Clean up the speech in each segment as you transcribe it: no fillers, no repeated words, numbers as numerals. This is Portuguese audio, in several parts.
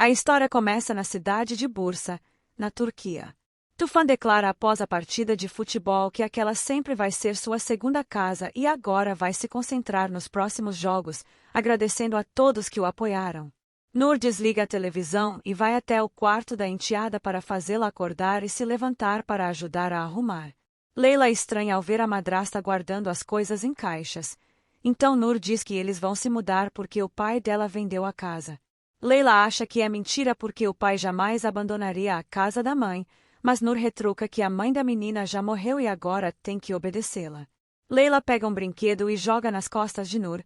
A história começa na cidade de Bursa, na Turquia. Tufan declara após a partida de futebol que aquela sempre vai ser sua segunda casa e agora vai se concentrar nos próximos jogos, agradecendo a todos que o apoiaram. Nur desliga a televisão e vai até o quarto da enteada para fazê-la acordar e se levantar para ajudar a arrumar. Leila estranha ao ver a madrasta guardando as coisas em caixas. Então Nur diz que eles vão se mudar porque o pai dela vendeu a casa. Leila acha que é mentira porque o pai jamais abandonaria a casa da mãe, mas Nur retruca que a mãe da menina já morreu e agora tem que obedecê-la. Leila pega um brinquedo e joga nas costas de Nur.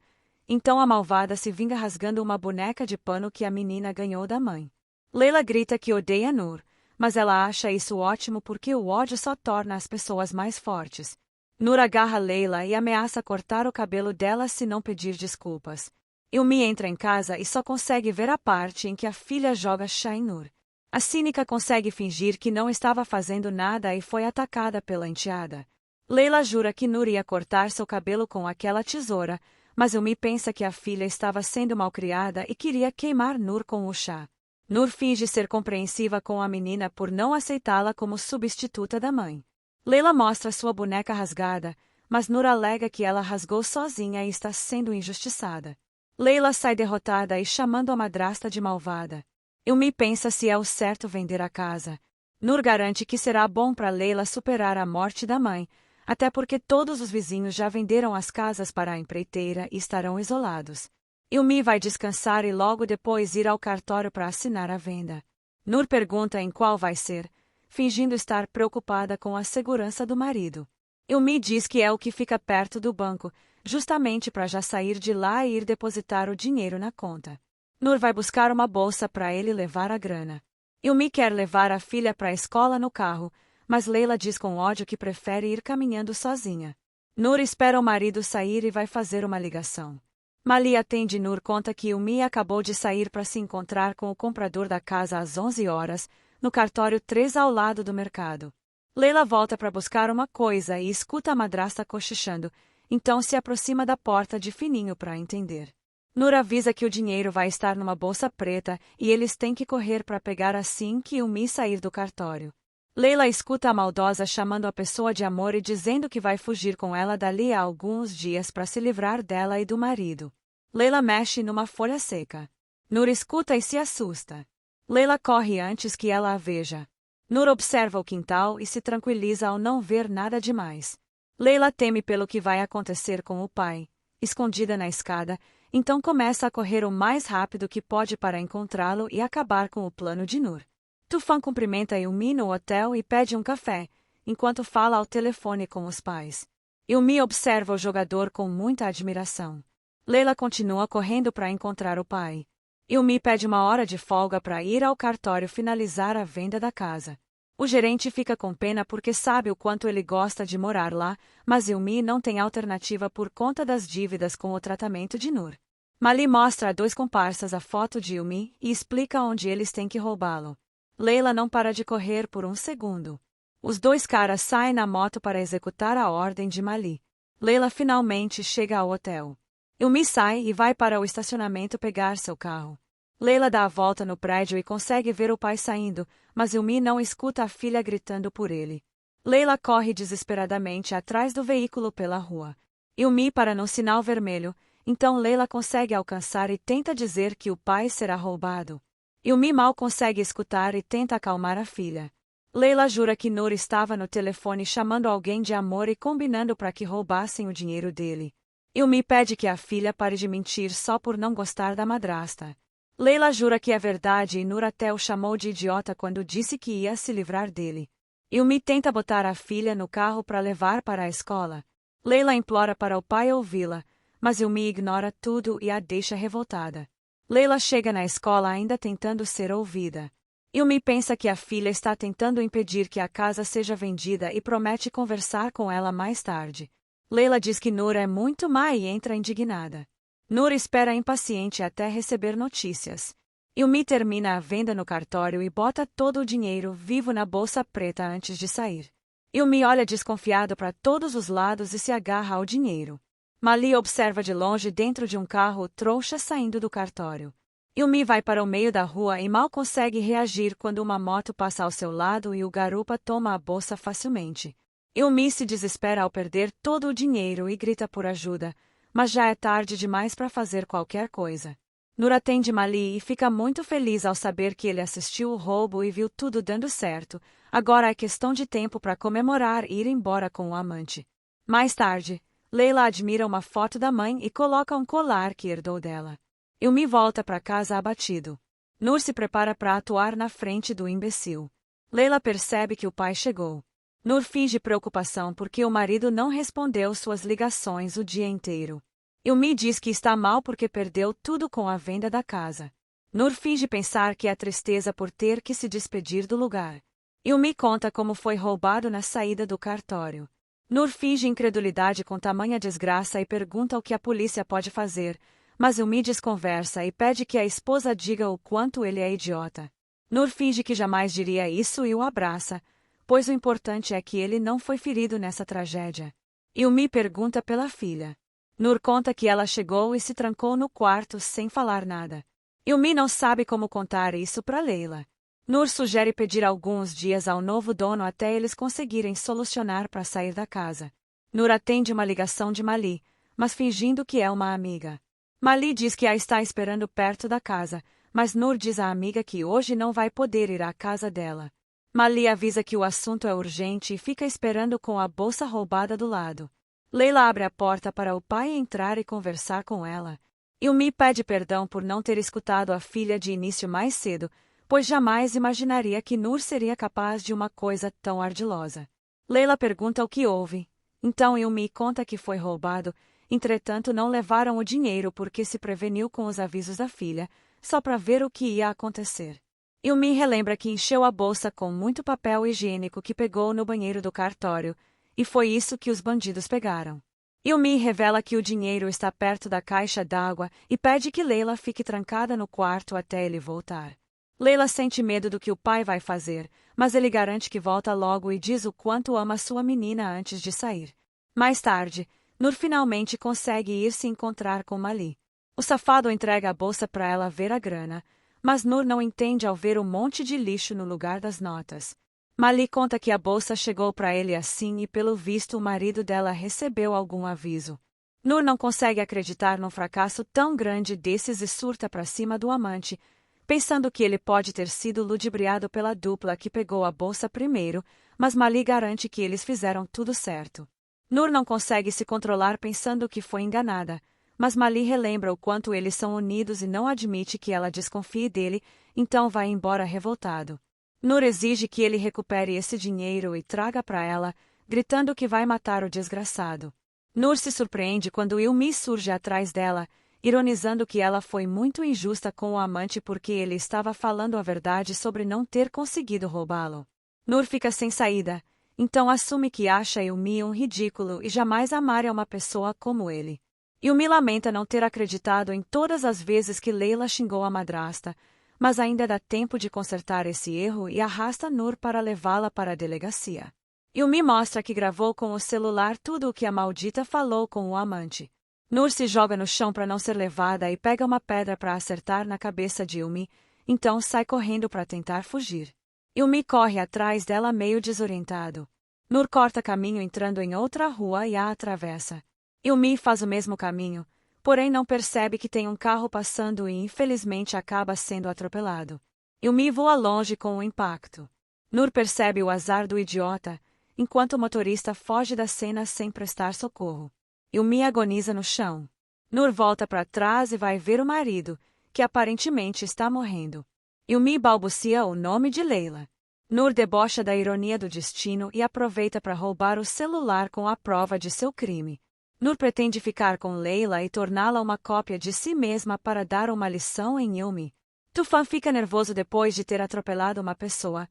Então a malvada se vinga rasgando uma boneca de pano que a menina ganhou da mãe. Leila grita que odeia Nur, mas ela acha isso ótimo porque o ódio só torna as pessoas mais fortes. Nur agarra Leila e ameaça cortar o cabelo dela se não pedir desculpas. Ilmi entra em casa e só consegue ver a parte em que a filha joga chá em Nur. A cínica consegue fingir que não estava fazendo nada e foi atacada pela enteada. Leila jura que Nur ia cortar seu cabelo com aquela tesoura, mas Ilmi pensa que a filha estava sendo malcriada e queria queimar Nur com o chá. Nur finge ser compreensiva com a menina por não aceitá-la como substituta da mãe. Leila mostra sua boneca rasgada, mas Nur alega que ela rasgou sozinha e está sendo injustiçada. Leila sai derrotada e chamando a madrasta de malvada. Ilmi pensa se é o certo vender a casa. Nur garante que será bom para Leila superar a morte da mãe, até porque todos os vizinhos já venderam as casas para a empreiteira e estarão isolados. Ilmi vai descansar e logo depois ir ao cartório para assinar a venda. Nur pergunta em qual vai ser, fingindo estar preocupada com a segurança do marido. Ilmi diz que é o que fica perto do banco, justamente para já sair de lá e ir depositar o dinheiro na conta. Nur vai buscar uma bolsa para ele levar a grana. Ilmi quer levar a filha para a escola no carro, mas Leila diz com ódio que prefere ir caminhando sozinha. Nur espera o marido sair e vai fazer uma ligação. Mali atende. Nur conta que Ilmi acabou de sair para se encontrar com o comprador da casa às 11 horas, no cartório 3 ao lado do mercado. Leila volta para buscar uma coisa e escuta a madrasta cochichando, então se aproxima da porta de fininho para entender. Nur avisa que o dinheiro vai estar numa bolsa preta e eles têm que correr para pegar assim que Ilmi sair do cartório. Leila escuta a maldosa chamando a pessoa de amor e dizendo que vai fugir com ela dali a alguns dias para se livrar dela e do marido. Leila mexe numa folha seca. Nur escuta e se assusta. Leila corre antes que ela a veja. Nur observa o quintal e se tranquiliza ao não ver nada demais. Leila teme pelo que vai acontecer com o pai, escondida na escada, então começa a correr o mais rápido que pode para encontrá-lo e acabar com o plano de Nur. Tufan cumprimenta Ilmi no hotel e pede um café, enquanto fala ao telefone com os pais. Ilmi observa o jogador com muita admiração. Leila continua correndo para encontrar o pai. Ilmi pede uma hora de folga para ir ao cartório finalizar a venda da casa. O gerente fica com pena porque sabe o quanto ele gosta de morar lá, mas Ilmi não tem alternativa por conta das dívidas com o tratamento de Nur. Mali mostra a 2 comparsas a foto de Ilmi e explica onde eles têm que roubá-lo. Leila não para de correr por um segundo. Os 2 caras saem na moto para executar a ordem de Mali. Leila finalmente chega ao hotel. Ilmi sai e vai para o estacionamento pegar seu carro. Leila dá a volta no prédio e consegue ver o pai saindo, mas Ilmi não escuta a filha gritando por ele. Leila corre desesperadamente atrás do veículo pela rua. Ilmi para no sinal vermelho, então Leila consegue alcançar e tenta dizer que o pai será roubado. Ilmi mal consegue escutar e tenta acalmar a filha. Leila jura que Nur estava no telefone chamando alguém de amor e combinando para que roubassem o dinheiro dele. Ilmi pede que a filha pare de mentir só por não gostar da madrasta. Leila jura que é verdade e Nur até o chamou de idiota quando disse que ia se livrar dele. Ilmi tenta botar a filha no carro para levar para a escola. Leila implora para o pai ouvi-la, mas Ilmi ignora tudo e a deixa revoltada. Leila chega na escola ainda tentando ser ouvida. Ilmi pensa que a filha está tentando impedir que a casa seja vendida e promete conversar com ela mais tarde. Leila diz que Nur é muito má e entra indignada. Nur espera impaciente até receber notícias. Ilmi termina a venda no cartório e bota todo o dinheiro vivo na bolsa preta antes de sair. Ilmi olha desconfiado para todos os lados e se agarra ao dinheiro. Mali observa de longe dentro de um carro trouxa saindo do cartório. Yumi vai para o meio da rua e mal consegue reagir quando uma moto passa ao seu lado e o garupa toma a bolsa facilmente. Yumi se desespera ao perder todo o dinheiro e grita por ajuda, mas já é tarde demais para fazer qualquer coisa. Nur atende Mali e fica muito feliz ao saber que ele assistiu o roubo e viu tudo dando certo. Agora é questão de tempo para comemorar e ir embora com o amante. Mais tarde, Leila admira uma foto da mãe e coloca um colar que herdou dela. Yumi volta para casa abatido. Nur se prepara para atuar na frente do imbecil. Leila percebe que o pai chegou. Nur finge preocupação porque o marido não respondeu suas ligações o dia inteiro. Yumi diz que está mal porque perdeu tudo com a venda da casa. Nur finge pensar que é tristeza por ter que se despedir do lugar. Yumi conta como foi roubado na saída do cartório. Nur finge incredulidade com tamanha desgraça e pergunta o que a polícia pode fazer, mas Yumi desconversa e pede que a esposa diga o quanto ele é idiota. Nur finge que jamais diria isso e o abraça, pois o importante é que ele não foi ferido nessa tragédia. Yumi pergunta pela filha. Nur conta que ela chegou e se trancou no quarto sem falar nada. Yumi não sabe como contar isso para Leila. Nur sugere pedir alguns dias ao novo dono até eles conseguirem solucionar para sair da casa. Nur atende uma ligação de Mali, mas fingindo que é uma amiga. Mali diz que a está esperando perto da casa, mas Nur diz à amiga que hoje não vai poder ir à casa dela. Mali avisa que o assunto é urgente e fica esperando com a bolsa roubada do lado. Leila abre a porta para o pai entrar e conversar com ela. Yumi pede perdão por não ter escutado a filha de início mais cedo, pois jamais imaginaria que Nur seria capaz de uma coisa tão ardilosa. Leila pergunta o que houve. Então Yumi conta que foi roubado, entretanto não levaram o dinheiro porque se preveniu com os avisos da filha, só para ver o que ia acontecer. Yumi relembra que encheu a bolsa com muito papel higiênico que pegou no banheiro do cartório, e foi isso que os bandidos pegaram. Yumi revela que o dinheiro está perto da caixa d'água e pede que Leila fique trancada no quarto até ele voltar. Leila sente medo do que o pai vai fazer, mas ele garante que volta logo e diz o quanto ama sua menina antes de sair. Mais tarde, Nur finalmente consegue ir se encontrar com Mali. O safado entrega a bolsa para ela ver a grana, mas Nur não entende ao ver um monte de lixo no lugar das notas. Mali conta que a bolsa chegou para ele assim e pelo visto o marido dela recebeu algum aviso. Nur não consegue acreditar num fracasso tão grande desses e surta para cima do amante, pensando que ele pode ter sido ludibriado pela dupla que pegou a bolsa primeiro, mas Mali garante que eles fizeram tudo certo. Nur não consegue se controlar pensando que foi enganada, mas Mali relembra o quanto eles são unidos e não admite que ela desconfie dele, então vai embora revoltado. Nur exige que ele recupere esse dinheiro e traga para ela, gritando que vai matar o desgraçado. Nur se surpreende quando Yumi surge atrás dela, ironizando que ela foi muito injusta com o amante porque ele estava falando a verdade sobre não ter conseguido roubá-lo. Nur fica sem saída, então assume que acha Yumi um ridículo e jamais amaria uma pessoa como ele. Yumi lamenta não ter acreditado em todas as vezes que Leila xingou a madrasta, mas ainda dá tempo de consertar esse erro e arrasta Nur para levá-la para a delegacia. Yumi mostra que gravou com o celular tudo o que a maldita falou com o amante. Nur se joga no chão para não ser levada e pega uma pedra para acertar na cabeça de Yumi, então sai correndo para tentar fugir. Yumi corre atrás dela meio desorientado. Nur corta caminho entrando em outra rua e a atravessa. Yumi faz o mesmo caminho, porém não percebe que tem um carro passando e infelizmente acaba sendo atropelado. Yumi voa longe com o impacto. Nur percebe o azar do idiota, enquanto o motorista foge da cena sem prestar socorro. Yumi agoniza no chão. Nur volta para trás e vai ver o marido, que aparentemente está morrendo. Yumi balbucia o nome de Leila. Nur debocha da ironia do destino e aproveita para roubar o celular com a prova de seu crime. Nur pretende ficar com Leila e torná-la uma cópia de si mesma para dar uma lição em Yumi. Tufan fica nervoso depois de ter atropelado uma pessoa,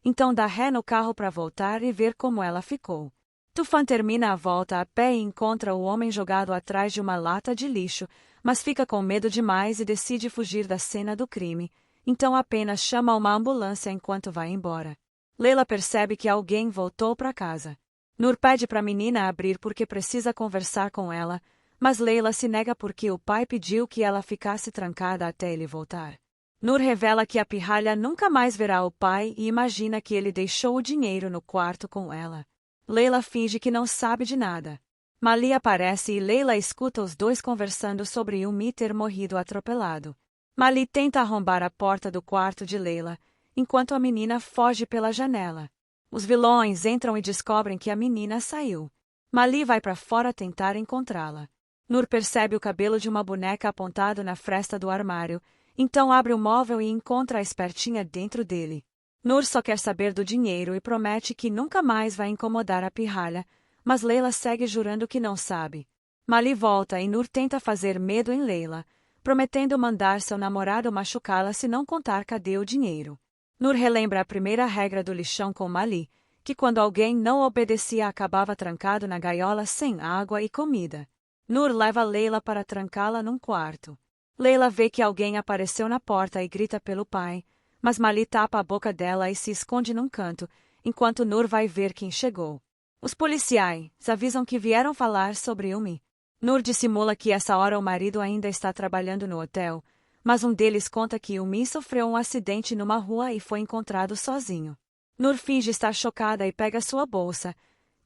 então dá ré no carro para voltar e ver como ela ficou. Tufan termina a volta a pé e encontra o homem jogado atrás de uma lata de lixo, mas fica com medo demais e decide fugir da cena do crime, então apenas chama uma ambulância enquanto vai embora. Leila percebe que alguém voltou para casa. Nur pede para a menina abrir porque precisa conversar com ela, Mas Leila se nega porque o pai pediu que ela ficasse trancada até ele voltar. Nur revela que a pirralha nunca mais verá o pai e imagina que ele deixou o dinheiro no quarto com ela. Leila finge que não sabe de nada. Mali aparece e Leila escuta os dois conversando sobre Umi ter morrido atropelado. Mali tenta arrombar a porta do quarto de Leila, enquanto a menina foge pela janela. Os vilões entram e descobrem que a menina saiu. Mali vai para fora tentar encontrá-la. Nur percebe o cabelo de uma boneca apontado na fresta do armário, então abre o móvel e encontra a espertinha dentro dele. Nur só quer saber do dinheiro e promete que nunca mais vai incomodar a pirralha, mas Leila segue jurando que não sabe. Mali volta e Nur tenta fazer medo em Leila, prometendo mandar seu namorado machucá-la se não contar cadê o dinheiro. Nur relembra a primeira regra do lixão com Mali, que quando alguém não obedecia acabava trancado na gaiola sem água e comida. Nur leva Leila para trancá-la num quarto. Leila vê que alguém apareceu na porta e grita pelo pai, mas Mali tapa a boca dela e se esconde num canto, enquanto Nur vai ver quem chegou. Os policiais avisam que vieram falar sobre Umi. Nur dissimula que essa hora o marido ainda está trabalhando no hotel, mas um deles conta que Umi sofreu um acidente numa rua e foi encontrado sozinho. Nur finge estar chocada e pega sua bolsa,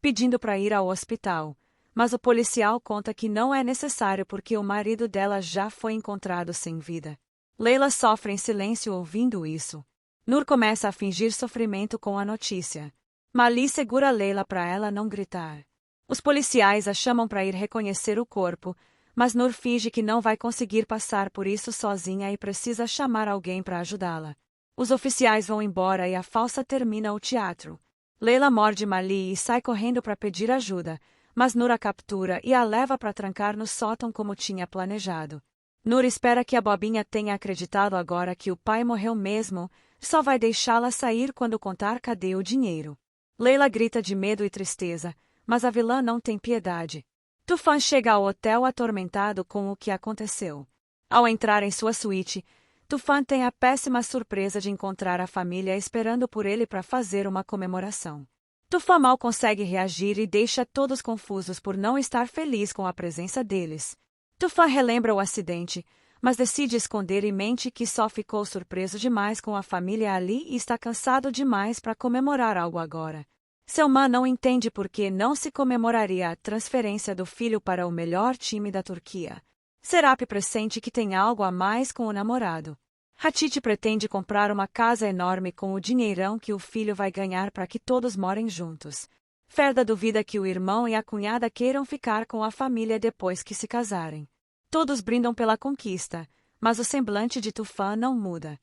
pedindo para ir ao hospital, mas o policial conta que não é necessário porque o marido dela já foi encontrado sem vida. Leila sofre em silêncio ouvindo isso. Nur começa a fingir sofrimento com a notícia. Mali segura Leila para ela não gritar. Os policiais a chamam para ir reconhecer o corpo, mas Nur finge que não vai conseguir passar por isso sozinha e precisa chamar alguém para ajudá-la. Os oficiais vão embora e a falsa termina o teatro. Leila morde Mali e sai correndo para pedir ajuda, mas Nur a captura e a leva para trancar no sótão como tinha planejado. Nur espera que a bobinha tenha acreditado agora que o pai morreu mesmo, só vai deixá-la sair quando contar cadê o dinheiro. Leila grita de medo e tristeza, mas a vilã não tem piedade. Tufan chega ao hotel atormentado com o que aconteceu. Ao entrar em sua suíte, Tufan tem a péssima surpresa de encontrar a família esperando por ele para fazer uma comemoração. Tufan mal consegue reagir e deixa todos confusos por não estar feliz com a presença deles. Tufan relembra o acidente, mas decide esconder e mente que só ficou surpreso demais com a família ali e está cansado demais para comemorar algo agora. Selma não entende por que não se comemoraria a transferência do filho para o melhor time da Turquia. Serap pressente que tem algo a mais com o namorado. Hatite pretende comprar uma casa enorme com o dinheirão que o filho vai ganhar para que todos morem juntos. Ferda duvida que o irmão e a cunhada queiram ficar com a família depois que se casarem. Todos brindam pela conquista, mas o semblante de Tufan não muda.